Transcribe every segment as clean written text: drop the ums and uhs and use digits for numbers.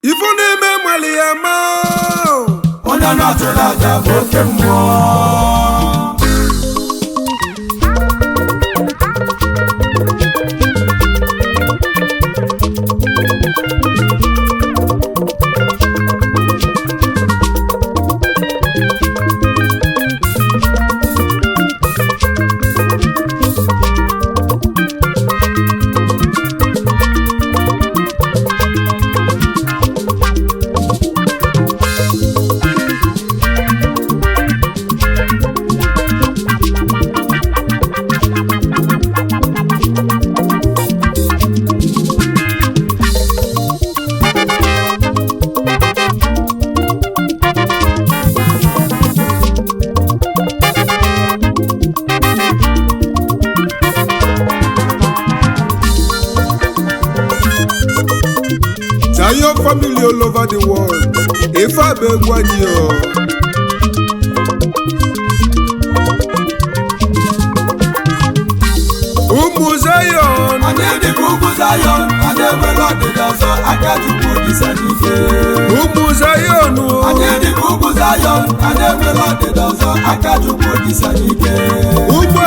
ifu n'ime mali ya ma onye na-atụrụ aja bụ oke mmụọ. Zion family all over the world. If I beg one year, Zion, Anye dị ka ugwu Zion, anye nwere ọdịda ọzọ aka Chukwu dịsa n'ike. Zion, Anye dị ka ugwu Zion, anye nwere ọdịda ọzọ aka Chukwu dịsa n'ike.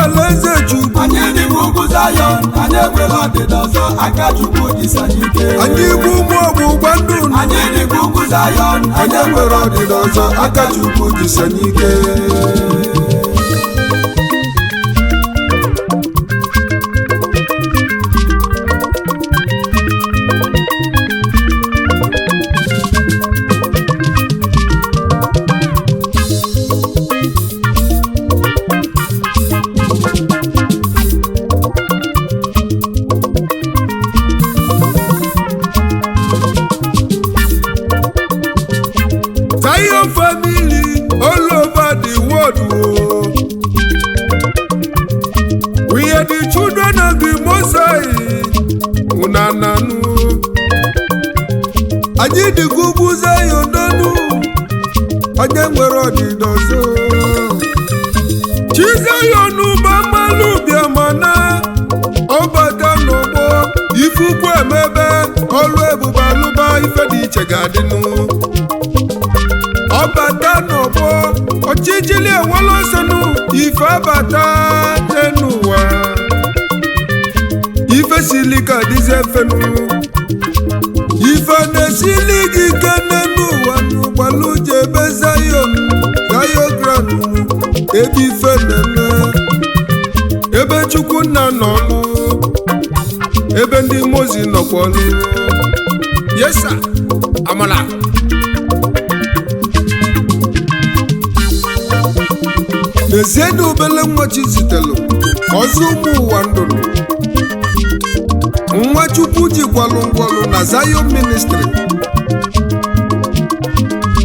Alaeze Chukwu. Anye dị ka ugwu Zion, anye nwere ọdịda ọzọ aka Chukwu dịsa n'ike. Anyị bụ ụmụ ọgbụgba ndụ. Anye dị ka ugwu Zion, anye nwere ọdịda ọzọ aka Chukwu dịsa n'ike. Zion family all over the world. We are the children of the Most High. Unananu. Anyị dị ka ugwu Zion donu. Onye nwere ọdịda ọzọ. Chi Zion bụ mmalụ bịamana. Ọbata n'ọgbọ ifukwu emebe ọlụ ebube alụba ife dị iche ga-adịnụ. Ọbata n'ọgbọ ọchịchịlị ewolosonu ife abata n'ụwa ife sili ka dịzi efenu ife na-esili gị ike n'ụwa n'ụgbalụ ji ebe Zion Grand ebe ife na-eme ebe Chukwu nna n'ọlụ ebe ndị mozi nọkwọlụ yesa amala n'ezie na obele nwa chi zitelu ọzọ ụmụ ụwa ndụrụ nwa Chukwu jikwalụ ngwọlụ na Zion ministry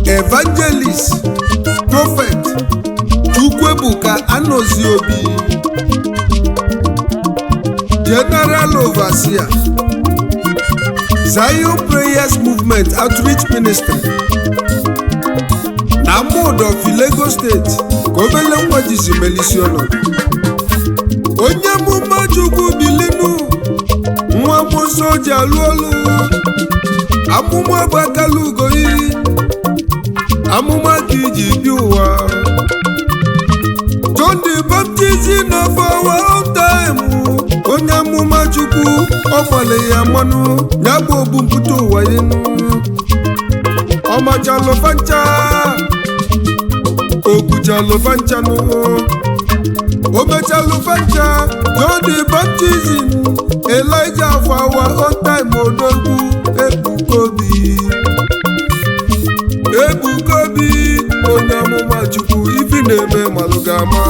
evangelist prophet Chukwuebuka Anozie Obi general overseer Zion Prayers Movement Outreach Ministry na Mod of Lagos State ka obele nwa jizi melisi ọnọdụ onye amụma Chukwu bilinu nwa mmụọ ji alụ ọlụ amụma gbakala ugo iri amụma ka iji bi ụwa John the Baptist of our own time onye amụma Chukwu ọ gbale ya mmanụ ya bụ obumpụta ụwa enu ọmachalụ fancha okuchalụ fanchanụ omechalụ fancha John the Baptist Elijah of our own time odogwu Ebuka Obi onye amụma Chukwu ifi na-eme malụ ga-ama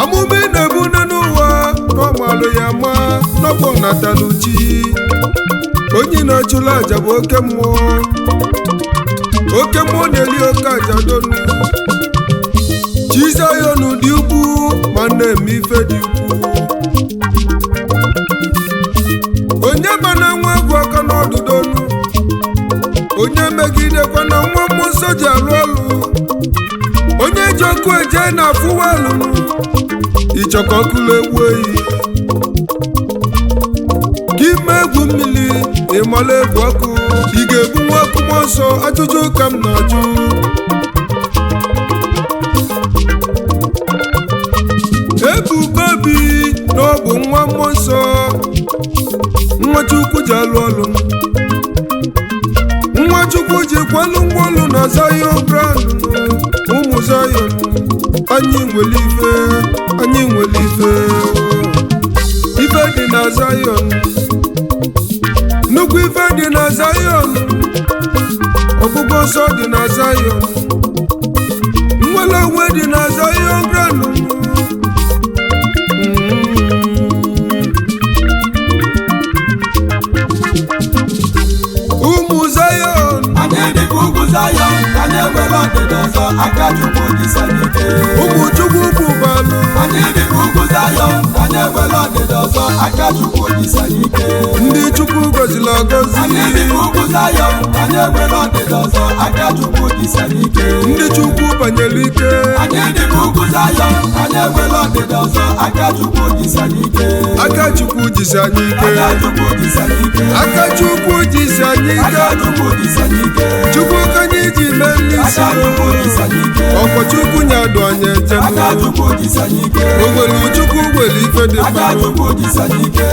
amụma ị na-ebune n'ụwa n'ọmalụ ya ma n'ọgbọ nataluchi onye na-achụla aja bụ oke mmụọ na-eli oke aja donu Chi Zion dị ukwu ma na-eme ife dị ukwu onye mana nwa bụ aka n'ọdụdonu onye megidekwa na nwa mmụọ nsọ ji alụ ọlụ onye ji ọkụ eje na afụwalụ ịchọka ọkụlụ egwu eyi gị mee egwu mmiri ịmala egwu ọkụ ị ajụjụ ka m na-ajụ Ebuka Obi na ọ bụ nwa mmụọ nsọ nwa Chukwu ji alụ ọlụ nwa Chukwu ji kwalụ ngwaọlụ na Zion Grand ụmụ Zion anyị nwere ife dị na Zion nnukwu ife dị na Zion ọgwụgwọ nsọ dị na Zion nwere onwe dị na Zion Grand ụmụ Zion anyị dịka ugwu Zion anyị enwere ọdịda ọzọ aka Chukwu jisi anyị ike ụmụ Chukwu kwubalụ anyị dịka ugwu Zion anyị enwere ọdịda ọzọ aka Chukwu jisi anyị ike ndị Chukwu gọziri agọzi anyị dịka ugwu Zion anyị enwere ọdịda ọzọ aka Chukwu jisi anyị ike ndị Chukwu banyere ike anyị dịka ugwu Zion anyị enwere ọdịda ọzọ aka Chukwu jisi anyị ike aka Chukwu jisi anyị ike aka Chukwu jisi anyị ike aka Chukwu jisi anyị ike aka Chukwu jisi anyị ike Chukwu ka anyị ji mee isi aka Chukwu jisi anyị ike ọkwa Chukwu nyadụ anyị eje aka Chukwu jisi anyị ike ogwelu Chukwu gwere ife dị aka mma Chukwu jisi anyị ike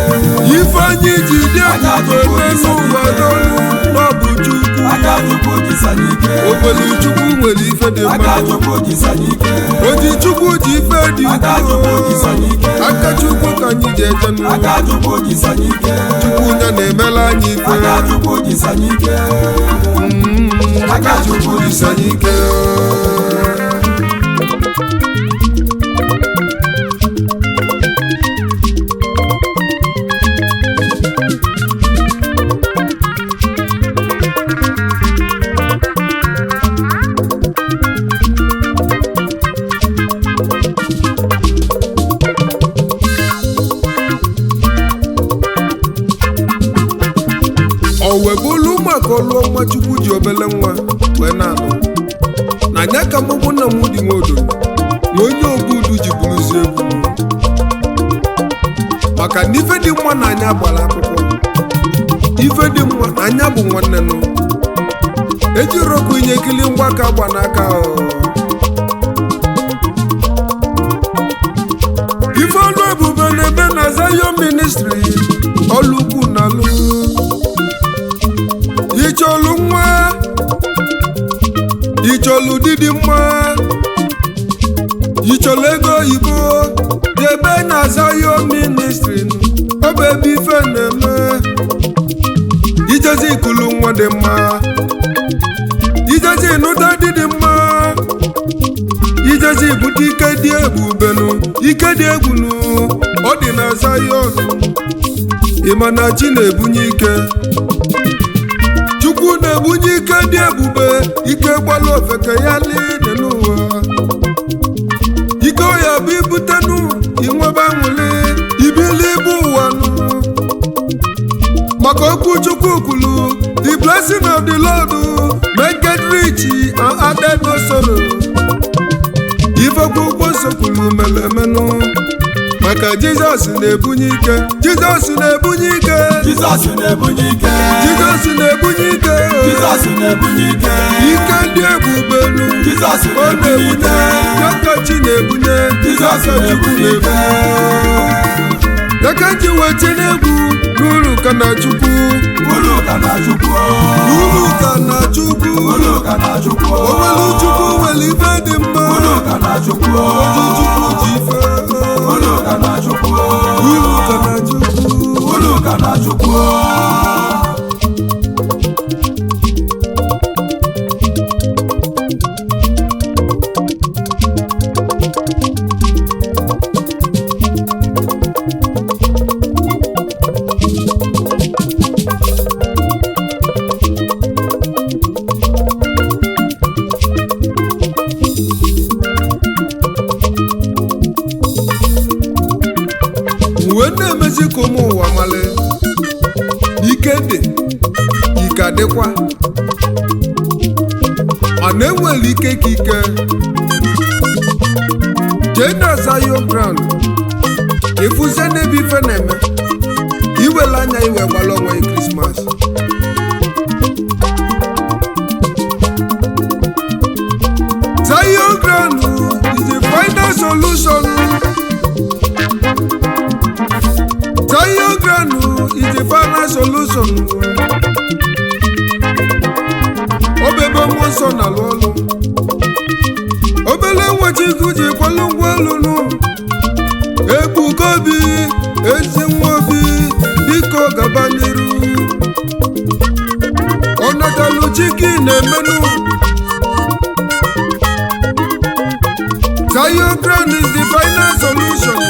ife anyị ji dị ebube n'ụwa n'ọnụ n'ọbụ Chukwu aka Chukwu jisi anyị ike ogwelu Chukwu nwere ife dị aka mma Chukwu jisi anyị ike oji Chukwu ji ife dị aka Chukwu jisi anyị ike aka Chukwu ka anyị ji eje n'ụwa aka Chukwu jisi anyị ike Chukwu nya na-emela anyị ife aka Chukwu jisi anyị ike aka Chukwu jisi anyị ike o wee bụrụ maka ọlụọ nwa Chukwu ji obele nwa wee na-alụ na anya ka mụmụ nna m dị nwodo na onye obudu ji bụrụzie egwu maka na ife dị mma na anya gbara akwụkwọ ife dị mma na anya bụ nwanne nụ eji rọkụ inye kili ngwa aka gba n'aka ife ọlụ ebube na-eme na Zion Ministry ọlụ ukwu na alụ ịchọlụ nwa ịchọlụ didi mma ịchọlụ ego oyibo debe na Zion Ministry ọ bụ ebe ife na-eme ijezi ikulu nwa dị mma ijezi nụta didi mma ijezi bute ike dị ebubenu ike dị egwunu ọ dị na Zion ịma na chi na-ebunye ike Chukwu na-ebunye ike dị ebube ike gbalụ ofeke ya niile n'ụwa ike ọya bụ ibutenu inwebe anwụli ibili ibu ụwa nụ maka okwu Chukwu kwuru the blessing of the Lord make it rich and added no sorrow ifekwu ụgbọ nsọ kwuru melemenụ maka Jizọs na-ebunye ike Jizọs na-ebunye ike Jizọs na-ebunye ike Jizọs na-ebunye ike Jizọs na-ebunye ike ike ndị ebubelu Jizọs ọ na-ebunye Yakachi na-ebunye Jizọs na-ebunye ike Yakachi wete n'egwu n'uru ka na Chukwu uru ka na Chukwu n'uru ka na Chukwu uru ka na Chukwu owelu Chukwu nwere ife dị mma uru ka na Chukwu oji Chukwu ji ife uru ka na Chukwu uru ka na Chukwu uru ka na Chukwu wee na-emezi ka ụmụ ụwa male ike dị ike adịkwa ma na-enwere ike ka ike jee na Zion Grand ịfụzie n'ebe ife na-eme iwele anya iwe gbara onwe Krismas ọsọ na-alụ ọlụ obele nwachukwu ji kwalụ ngwa ọlụnụ Ebuka Obi ezi nwa Obi biko gaba n'iru ọnatalu chiki na-emenụ Zion Grand is the final solution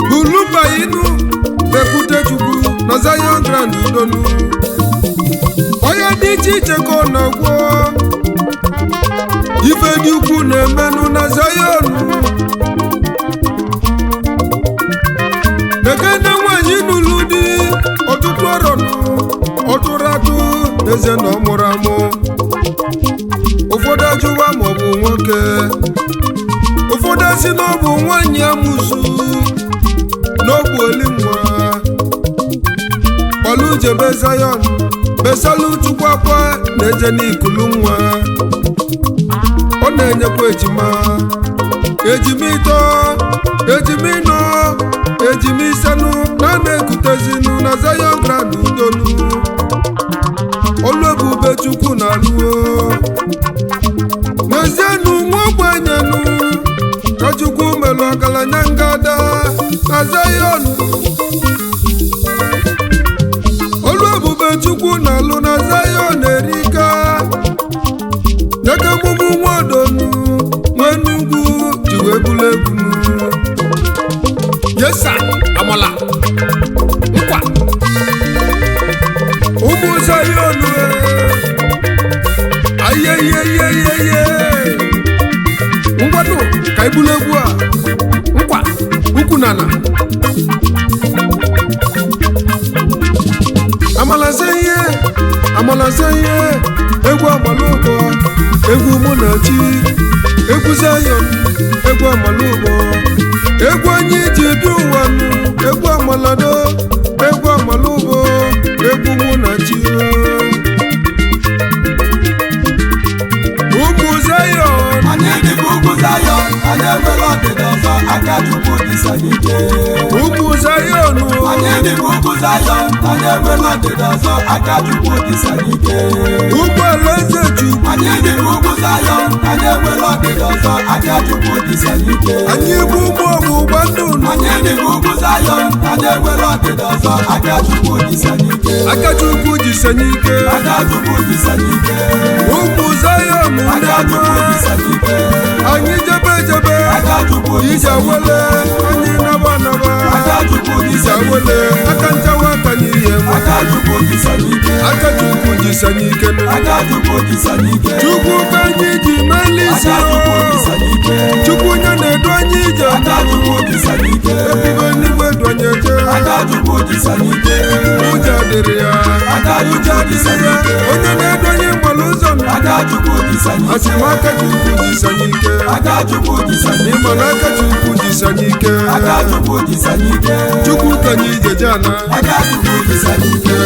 Bulumba inu bekwute chukwu na Zion Grand udonu onye dị iche iche ka ọ na-agwọ ife dị ukwu na-emenụ na Zion nekene nwanyị n'ụlụ dị ọtụtụ ọrọnụ ọtụrụ atụ eze na ọmụrụ amụ ụfọdụ ajụwa maọbụ nwoke ụfọdụ asị na ọ bụ nwanyị amụsụ n'ogbu oli nwa kpọlụ jebe Zion besalụ chukwu akwa na-eje n'ikulu nwa ọ na-enyekwa ejima ịtọ ejima ịnọ ejima isenụ na na-ekutezinu na Zion Grand udonu olu ebube chukwu na alụo n'ezienụ nwa ogbenyenụ ka chukwu melụ ọgaranya ngada na Zion olu ebube chukwu na alụ na Zion erika nyeke mụmụ nwa odonu nwenugwu ji wee bulu egwunu yesa amala nkwa ụmụ Zion ayeyeyeyeye ngwanu ka ibulu egwu a nkwa ukwu nana amala se ihe egwu amalubo egwu mụ na chi egwu Zion egwu amalubo egwu anyị ji bi ụwa nụ egwu amalado egwu amalubo egwu mụ na chi ụmụ Zion anyị dị ka ugwu Zion anyị enwere ọdịda ọzọ aka Chukwu dịsa n'ike ụmụ Zion anyị dị ka ugwu Zion anyị enwere ọdịda ọzọ aka Chukwu dịsa n'ike ụmụ alaeze Chukwu anyị dị ka ugwu Zion anyị enwere ọdịda ọzọ aka Chukwu dịsa n'ike anyị bụ ụmụ ọgbụgba ndụ anyị dị ka ugwu Zion anyị enwere ọdịda ọzọ aka Chukwu dịsa n'ike aka Chukwu dịsa n'ike aka Chukwu dịsa n'ike ụmụ Zion aka Chukwu dịsa n'ike anyị jebe aka Chukwu ije dịsa n'ike awele anyị naba aka Chukwu ije dịsa awele n'ike aka nchawa aka n'ihe aka Chukwu dịsa n'ike aka Chukwu dịsa n'ike aka Chukwu dịsa n'ike Chukwu ka anyị ji melisi aka Chukwu dịsa n'ike Chukwu nye na-edu anyị ije aka Chukwu dịsa n'ike ebube n'igwe du anyị eje aka Chukwu dịsa n'ike ụjọ dịrị ya aka Chukwu dịsa n'ike onye na-edu anyị gbara ụzọ aka Chukwu dịsa asị n'ike m aka Chukwu dịsa n'ike aka Chukwu dịsa ịma na aka Chukwu dịsa n'ike aka Chukwu dịsa n'ike Chukwu ka anyị jeje ana aka Chukwu dịsa n'ike